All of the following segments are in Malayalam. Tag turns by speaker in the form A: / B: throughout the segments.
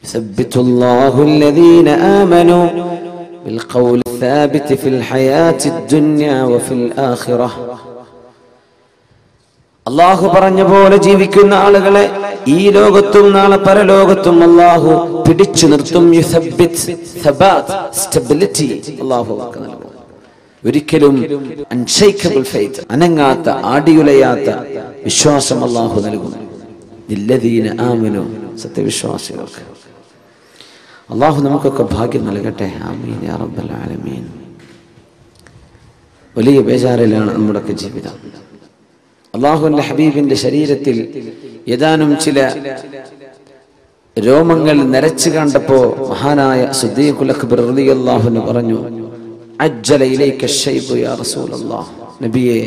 A: യുസബ്ബിതുല്ലാഹു അല്ലദീന ആമനൂ ബിൽഖൗലി സാബിതി ഫിൽ ഹയാത്തിദ് ദുനിയ വഫിൽ ആഖിറഹ. അല്ലാഹു പറഞ്ഞ പോലെ ജീവിക്കുന്ന ആളുകളെ ഈ ലോകത്തും നാളെ പരലോകത്തും അല്ലാഹു പിടിച്ചു നിർത്തും. യുസബ്ബിത്, സബാത്ത്, സ്റ്റെബിലിറ്റി അല്ലാഹു നൽകും. ഒരിക്കലും അൺഷേക്കബിൾ ഫെയ്ത്ത്, അനങ്ങാത്ത ആടിയുലയാത്ത വിശ്വാസം അല്ലാഹു നൽകും. ലല്ലദീന ആമനൂ, സത്യവിശ്വാസികൾക്ക്. അല്ലാഹു നമുക്കൊക്കെ ഭാഗ്യം നൽകട്ടെ. ആമീൻ യാ റബ്ബൽ ആലമീൻ. വലിയ ബേജാറിലാണ് നമ്മുടെയൊക്കെ ജീവിതം. അല്ലാഹുവിന്റെ ഹബീബിന്റെ ശരീരത്തിൽ ഏതാനും ചില രോമങ്ങൾ നരച്ചു കണ്ടപ്പോ മഹാനായ സിദ്ദീഖുൽ അക്ബർ റളിയല്ലാഹു അൻഹു പറഞ്ഞു, അജ്ജല ഇലൈക ശൈബു യാ റസൂലല്ലാഹ്. നബിയെ,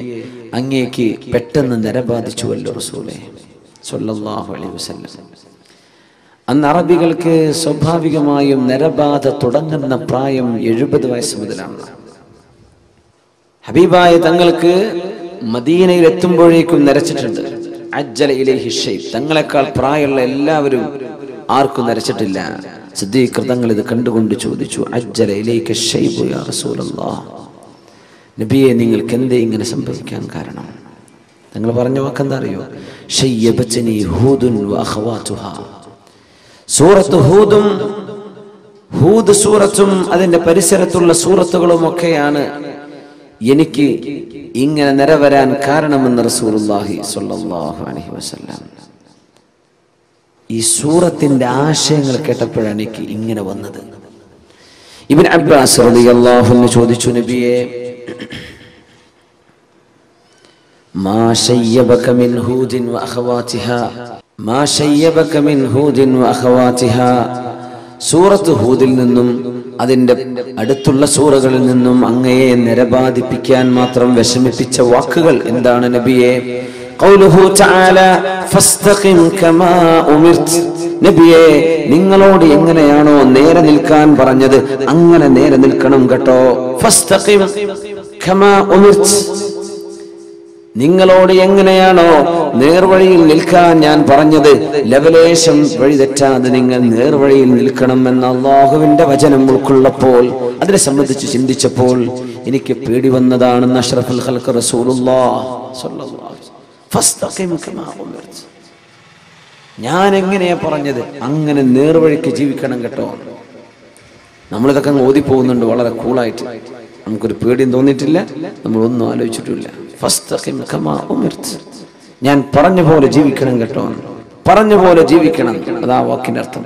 A: അങ്ങേക്ക് പെട്ടെന്ന് നര ബാധിച്ചുവല്ലോ റസൂലേ സ്വല്ലല്ലാഹു അലൈഹി വസല്ലം. അന്ന് അറബികൾക്ക് സ്വാഭാവികമായും നരബാധ തുടങ്ങുന്ന പ്രായം 70 വയസ്സ് മുതലാണ്. ഹബീബായ തങ്ങൾക്ക് മദീനയിൽ എത്തുമ്പോഴേക്കും നരച്ചിട്ടുണ്ട്. അജ്ജല ഇലൈഹി ശൈബ്, തങ്ങളെക്കാൾ പ്രായമുള്ള എല്ലാവരും ആർക്കും നരച്ചിട്ടില്ല. സിദ്ദീഖ് തങ്ങൾ ഇത് കണ്ടുകൊണ്ട് ചോദിച്ചു, അജ്ജല ഇലൈക ശൈബു യാ റസൂലല്ലാഹ്. നബിയെ, നിങ്ങൾക്ക് എന്തേ ഇങ്ങനെ സംഭവിക്കാൻ കാരണം? തങ്ങൾ പറഞ്ഞ വാക്കെന്താ അറിയോ? ശയ്യബത്നി ഹൂദുൻ വ അഖവാതുഹാ. സൂറത്ത് ഹൂദും ഹൂദ് സൂറത്തും അതിന്റെ പരിസരത്തുള്ള സൂറത്തുകളും ഒക്കെയാണ് എനിക്ക് ഇങ്ങനെ നിരവരാൻ കാരണമെന്ന് റസൂലുള്ളാഹി സ്വല്ലല്ലാഹു അലൈഹി വസല്ലം. ഈ സൂറത്തിന്റെ ആശയങ്ങൾ കേട്ടപ്പോഴാണ് എനിക്ക് ഇങ്ങനെ വന്നത്. ഇബ്നു അബ്ബാസ് റളിയല്ലാഹു അൻഹു ചോദിച്ചു, നബിയെ, മാ ശയ്യബക മിൻ ഹൂദിൻ വ അഖവാതിഹാ, മാ ശയ്യബക മിൻ ഹൂദിൻ വ അഖവാതിഹാ. സൂറത്ത് ഹൂദിൽ നിന്നും അതിന്റെ അടുത്തുള്ള സൂറകളിൽ നിന്നും അങ്ങയെ നിരബാധിപ്പിക്കാൻ മാത്രം വിഷമിപ്പിച്ച വാക്കുകൾ എന്താണ് നബിയെ? ഖൗലുഹു തആല ഫസ്തഖിം കമാ ഉമിർത്. നബിയെ, നിങ്ങളോട് എങ്ങനെയാണോ നേരെ നിൽക്കാൻ പറഞ്ഞത് അങ്ങനെ നേരെ നിൽക്കണം കേട്ടോ. ഫസ്തഖിം കമാ ഉമിർത്. നിങ്ങളോട് എങ്ങനെയാണോ നേർവഴിയിൽ നിൽക്കാൻ ഞാൻ പറഞ്ഞത്, ലവലേശം വഴി തെറ്റാതെ നിങ്ങൾ നേർവഴിയിൽ നിൽക്കണം എന്ന അല്ലാഹുവിന്റെ വചനം ഉൾക്കൊള്ളപ്പോൾ, അതിനെ സംബന്ധിച്ച് ചിന്തിച്ചപ്പോൾ എനിക്ക് പേടി വന്നതാണെന്ന് അഷ്റഫുൽ ഖൽഖ് റസൂലുള്ളാഹി സ്വല്ലല്ലാഹു അലൈഹി വസല്ലം. ഫസ്തഖിം കമാ ഉമിർത്. ഞാൻ എങ്ങനെയാ പറഞ്ഞത് അങ്ങനെ നേർവഴിക്ക് ജീവിക്കണം കേട്ടോ. നമ്മളിതൊക്കെ അങ്ങ് ഓതിപ്പോകുന്നുണ്ട് വളരെ കൂളായിട്ട്. നമുക്കൊരു പേടിയും തോന്നിയിട്ടില്ല, നമ്മളൊന്നും ആലോചിച്ചിട്ടില്ല. ഫസ്തഖിം കമാ ഉമിർത്. ഞാൻ പറഞ്ഞ പോലെ ജീവിക്കണം കേട്ടോ, പറഞ്ഞ പോലെ ജീവിക്കണം. അതാ വാക്കിന്റെ അർത്ഥം.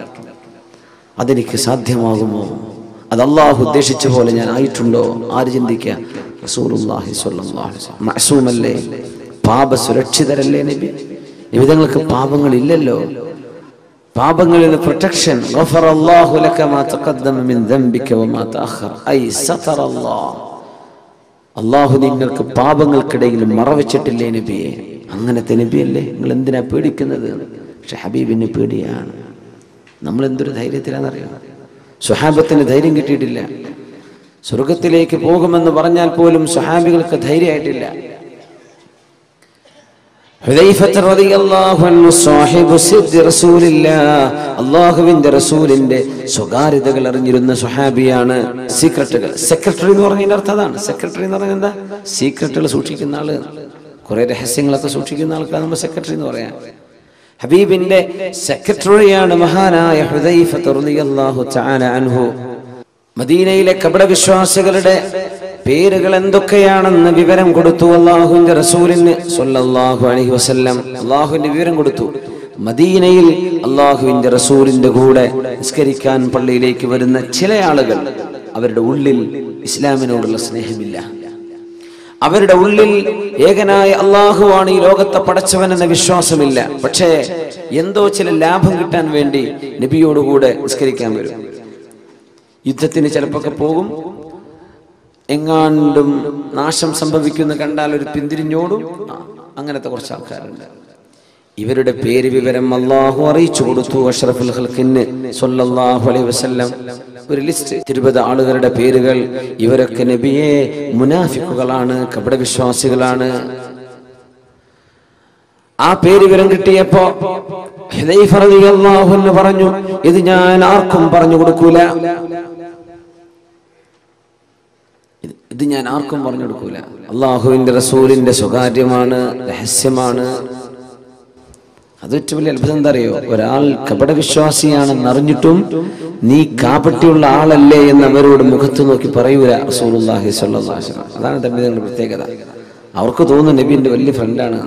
A: അതെനിക്ക് സാധ്യമാകുമോ? അത് അല്ലാഹു ഉദ്ദേശിച്ച പോലെ ഞാൻ ആയിട്ടുണ്ടോ? ആര് ചിന്തിക്കുക? റസൂലുള്ളാഹി സ്വല്ലല്ലാഹു അലൈഹി വസല്ലം മഅസൂമല്ലേ, പാപ സുരക്ഷിതരല്ലേ നബി. നിബിതങ്ങൾക്ക് പാപങ്ങളില്ലല്ലോ. പാപങ്ങളിൽ നിന്ന് പ്രൊട്ടക്ഷൻ. ഗഫറല്ലാഹു ലക മാ തഖദ്ദമ മിൻ ദംബിക വമാ തഅഖറ. ഐ സതറല്ലാഹ്. അല്ലാഹു നിങ്ങൾക്ക് പാപങ്ങൾക്കിടയിൽ മറവച്ചിട്ടില്ലേ നബിയെ? അങ്ങനത്തെ നബിയല്ലേ, നിങ്ങൾ എന്തിനാ പേടിക്കുന്നത്? പക്ഷെ ഹബീബിന് പേടിയാണ്. നമ്മൾ എന്തൊരു ധൈര്യത്തിലാണെന്നറിയാം. സ്വഹാബത്തിന് ധൈര്യം കിട്ടിയിട്ടില്ല. സ്വർഗത്തിലേക്ക് പോകുമെന്ന് പറഞ്ഞാൽ പോലും സ്വഹാബികൾക്ക് ധൈര്യമായിട്ടില്ല. ഹുദൈഫത്ത് റളിയല്ലാഹു അൻഹു സാഹിബു സിദ്ദി റസൂലില്ലാഹ്, അല്ലാഹുവിന്റെ റസൂലിന്റെ സ്വകാര്യതകൾ അറിഞ്ഞിരുന്ന സ്വഹാബിയാണ്. സീക്രട്ടുകൾ, സെക്രട്ടറി എന്ന് പറഞ്ഞതിന്റെ അർത്ഥം അതാണ്. സെക്രട്ടറി എന്ന് പറഞ്ഞാൽ എന്താ? സീക്രട്ടുകൾ സൂക്ഷിക്കുന്ന ആള്, കുറെ രഹസ്യങ്ങളൊക്കെ സൂക്ഷിക്കുന്ന ആൾക്കാണ് നമ്മൾ സെക്രട്ടറി എന്ന് പറയാം. ഹബീബിന്റെ സെക്രട്ടറിയാണ് മഹാനായ ഹുദൈഫത്ത് റളിയല്ലാഹു തആല അൻഹു. മദീനയിലെ കപടവിശ്വാസികളുടെ പേരുകൾ എന്തൊക്കെയാണെന്ന് വിവരം കൊടുത്തു അല്ലാഹുവിന്റെ റസൂലിന് സ്വല്ലല്ലാഹു അലൈഹി വസല്ലം. അല്ലാഹുവിന്റെ വിവരം കൊടുത്തു. മദീനയിൽ അല്ലാഹുവിന്റെ റസൂലിന്റെ കൂടെ നിസ്കരിക്കാൻ പള്ളിയിലേക്ക് വരുന്ന ചില ആളുകൾ, അവരുടെ ഉള്ളിൽ ഇസ്ലാമിനോടുള്ള സ്നേഹമില്ല. അവരുടെ ഉള്ളിൽ ഏകനായ അല്ലാഹുവാണ് ഈ ലോകത്തെ പടച്ചവൻ എന്ന വിശ്വാസമില്ല. പക്ഷേ എന്തോ ചില ലാഭം കിട്ടാൻ വേണ്ടി നബിയോടുകൂടെ നിസ്കരിക്കാൻ വരും. യുദ്ധത്തിന് ചിലപ്പോൾ പോകും. എങ്ങാണ്ടും നാശം സംഭവിക്കുന്ന കണ്ടാൽ ഒരു പിന്തിരിഞ്ഞോടും. അങ്ങനത്തെ കുറച്ച് ആൾക്കാരുണ്ട്. ഇവരുടെ പേര് വിവരം അല്ലാഹു അറിയിച്ചു കൊടുത്തു അഷ്റഫുൽ ഖൽഖിന് സ്വല്ലല്ലാഹു അലൈഹി വസല്ലം. ഒരു ലിസ്റ്റ് 20 ആളുകളുടെ പേരുകൾ. ഇവരൊക്കെ നബിയെ മുനാഫിക്കുകളാണ്, കപടവിശ്വാസികളാണ്. ആ പേര് വിവരം കിട്ടിയപ്പോ ഹുദൈഫ റളിയല്ലാഹു അൻഹു പറഞ്ഞു, ഇത് ഞാൻ ആർക്കും പറഞ്ഞു കൊടുക്കൂല, ഇത് ഞാൻ ആർക്കും പറഞ്ഞു കൊടുക്കൂല. അള്ളാഹുവിന്റെ റസൂലിന്റെ സ്വകാര്യമാണ്, രഹസ്യമാണ്. അത് ഏറ്റവും വലിയ അത്ഭുതം എന്താ അറിയോ? ഒരാൾ കപടവിശ്വാസിയാണെന്ന് അറിഞ്ഞിട്ടും നീ കാപട്യമുള്ള ആളല്ലേ എന്ന് അവരോട് മുഖത്ത് നോക്കി പറയൂല റസൂലുള്ളാഹി സ്വല്ലല്ലാഹു അലൈഹി വസല്ലം. അതാണ് തമ്മിലുള്ള പ്രത്യേകത. അവർക്ക് തോന്നുന്നു നബിന്റെ വലിയ ഫ്രണ്ടാണ്,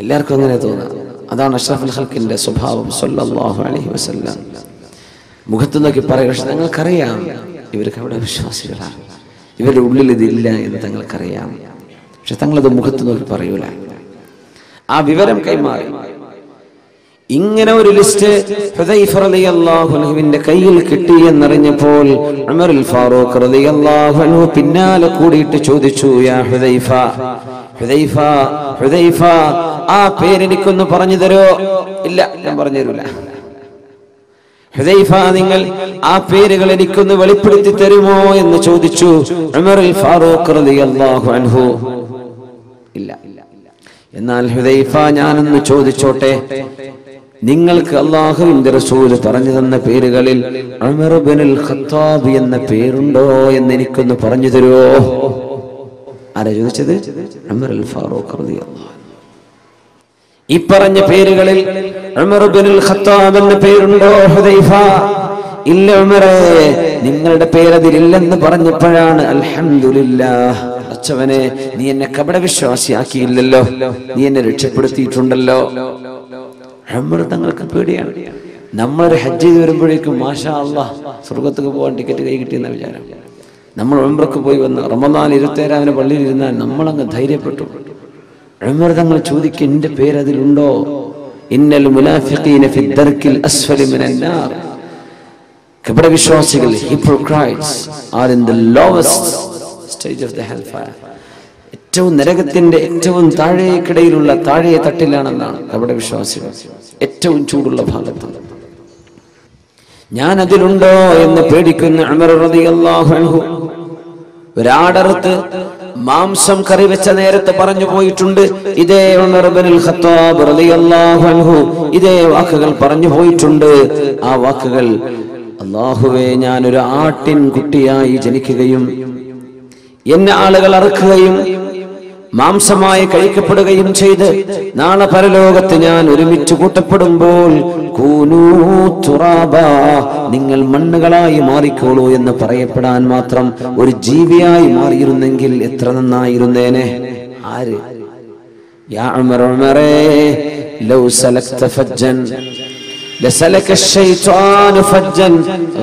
A: എല്ലാവർക്കും അങ്ങനെ തോന്നുക. അതാണ് അഷ്റഫുൽ ഖൽഖിന്റെ സ്വഭാവം സ്വല്ലല്ലാഹു അലൈഹി വസല്ലം. മുഖത്ത് നോക്കി പറയും, പക്ഷെ ഞങ്ങൾക്കറിയാം ഇവർ കപടവിശ്വാസികളാണ്, ഇവരുടെ ഉള്ളിൽ ഇതില്ല എന്ന് തങ്ങൾക്കറിയാം, പക്ഷെ തങ്ങളത് മുഖത്ത് നോക്കി പറയൂല. ആ വിവരം കൈമാറി. ഇങ്ങനെ ഒരു ലിസ്റ്റ് ഹുദൈഫ റളിയല്ലാഹു അൻഹുവിന്റെ കയ്യിൽ കിട്ടി എന്നറിഞ്ഞപ്പോൾ ഉമറുൽ ഫാറൂഖ് റളിയല്ലാഹു അൻഹു പിന്നാലെ കൂടിയിട്ട് ചോദിച്ചു, യാ ഹുദൈഫ, ഹുദൈഫ, ഹുദൈഫ, ആ പേരെനിക്കൊന്ന് പറഞ്ഞു തരോ? ഇല്ല, ഞാൻ പറഞ്ഞു തരൂല. ഹുദൈഫ, നിങ്ങൾ ആ പേരുകൾ എനിക്കൊന്ന് വെളിപ്പെടുത്തി തരുമോ എന്ന് ചോദിച്ചു ഉമറുൽ ഫാറൂഖ് റളിയല്ലാഹു അൻഹു. ഇല്ല. എന്നാൽ ഹുദൈഫ, ഞാനൊന്ന് ചോദിച്ചോട്ടെ, നിങ്ങൾക്ക് അല്ലാഹുവിന്റെ റസൂൽ പറഞ്ഞു തന്ന പേരുകളിൽ ഉമർ ഇബ്നുൽ ഖത്താബ് എന്ന പേരുണ്ടോ എന്ന് എനിക്കൊന്ന് പറഞ്ഞു തരുമോ? ആരാ ചോദിച്ചത്? ഉമറുൽ ഫാറൂഖ് റളിയല്ലാഹു അൻഹു. ഈ പറഞ്ഞ പേരുകളിൽ ഉമർ ഇബ്നുൽ ഖത്താബ് എന്ന പേരുണ്ടോ ഹുദൈഫ? ഇല്ല ഉമറേ, നിങ്ങളുടെ പേരതിലില്ലെന്ന് പറഞ്ഞപ്പോഴാണ് അൽഹംദുലില്ലാഹ്, അച്ചവനെ, നീ എന്നെ കപടവിശ്വാസിയാക്കിയില്ലല്ലോ, നീ എന്നെ രക്ഷപ്പെടുത്തിയിട്ടുണ്ടല്ലോ. ഉമർ തങ്ങൾക്ക് പേടിയാണ്. നമ്മളൊരു ഹജ്ജ് ചെയ്ത് വരുമ്പോഴേക്കും മാഷാ അല്ലാഹ് സ്വർഗത്തേക്ക് പോകാൻ ടിക്കറ്റ് കൈ കിട്ടിയെന്ന വിചാരം. നമ്മൾ ഉംറക്ക് പോയി വന്ന് റമദാൻ 27 പള്ളിയിൽ ഇരുന്നാൽ നമ്മളങ്ങ് ധൈര്യപ്പെട്ടു. ഉമർ തങ്ങൾ ചോദിക്കും, എന്റെ പേര് അതിലുണ്ടോ? ഇന്നൽ മുനാഫിഖീന ഫി ദർക്കിൽ അസ്ഫലി മിനൻ നാർ. കപടവിശ്വാസികൾ, hypocrites, are in the lowest stage of the hellfire. ഏറ്റവും നരകത്തിന്റെ ഏറ്റവും താഴേക്കിടയിലുള്ള താഴെ തട്ടിലാണെന്നാണ് കപടവിശ്വാസികൾ, ഏറ്റവും ചൂടുള്ള ഭാഗത്ത്. ഞാൻ അതിലുണ്ടോ എന്ന് പേടിക്കുന്ന ഉമർ റളിയല്ലാഹു അൻഹു ഒരാടർത്ത് മാംസം കറി വെച്ച നേരത്തെ പറഞ്ഞു പോയിട്ടുണ്ട്, ഇതേ ഉമർ ഇബ്നുൽ ഖത്താബ് റളിയല്ലാഹു അൻഹു ഇതേ വാക്കുകൾ പറഞ്ഞു പോയിട്ടുണ്ട്. ആ വാക്കുകൾ, അല്ലാഹുവേ, ഞാനൊരു ആട്ടിൻ കുട്ടിയായി ജനിക്കുകയും എന്നെ ആളുകൾ അറുക്കുകയും മാംസമായി കഴിക്കപ്പെടുകയും ചെയ്ത് നാളെ പരലോകത്ത് ഞാൻ ഒരുമിച്ച് കൂട്ടപ്പെടുമ്പോൾ കൂനൂ തുറാബാ, നിങ്ങൾ മണ്ണുകളായി മാറിക്കോളൂ എന്ന് പറയപ്പെടാൻ മാത്രം ഒരു ജീവിയായി മാറിയിരുന്നെങ്കിൽ എത്ര നന്നായിരുന്നേനെ. ആര്? യാ ഉമർ, ഉമറേ, ലൗ സലക്ത ഫജ്ജൻ ലസലക الشيطان فجا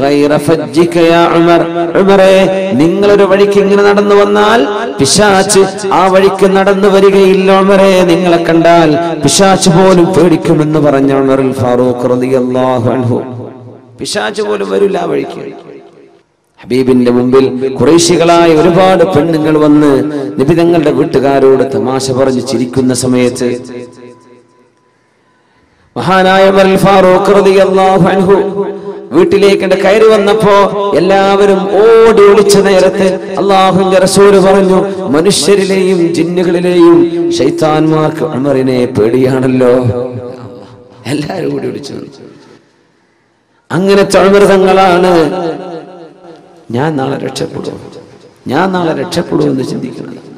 A: غير فجك يا عمر. ഉമറേ, നിങ്ങളൊരു വഴിക്ക് ഇങ്ങനെ നടന്നു വന്നാൽ പിശാച് ആ വഴിക്ക് നടന്നു വരികയില്ല ഉമറേ, നിങ്ങളെ കണ്ടാൽ പിശാച് പോലും പേടിക്കുമെന്ന് പറഞ്ഞ ഉമറുൽ ഫാറൂഖ് റളിയല്ലാഹു അൻഹു. പിശാച് പോലും വരില്ല ആ വഴിക്ക്. ഹബീബിന്റെ മുമ്പിൽ ഖുറൈശികളായ ഒരുപാട് പെണ്ണുങ്ങൾ വന്ന് നബി തങ്ങളുടെ വീട്ടുകാരോട് തമാശ പറഞ്ഞ് ചിരിക്കുന്ന സമയത്ത് മഹാനായ ഉമറുൽ ഫാറൂഖ് റളിയല്ലാഹു അൻഹു വീട്ടിലേക്ക് കയറി വന്നപ്പോ എല്ലാവരും ഓടി ഒളിച്ച നേരത്ത് അല്ലാഹുവിന്റെ റസൂൽ പറഞ്ഞു, മനുഷ്യരിലെയും ജിന്നുകളിലെയും ശൈത്താന്മാർക്ക് ഉമറിനെ പേടിയാണല്ലോ. എല്ലാവരും ഓടി ഒളിച്ചു. അങ്ങനത്തെ ഉമർ തങ്ങളാണ് ഞാൻ നാളെ രക്ഷപ്പെടും എന്ന് ചിന്തിക്കുന്നത്.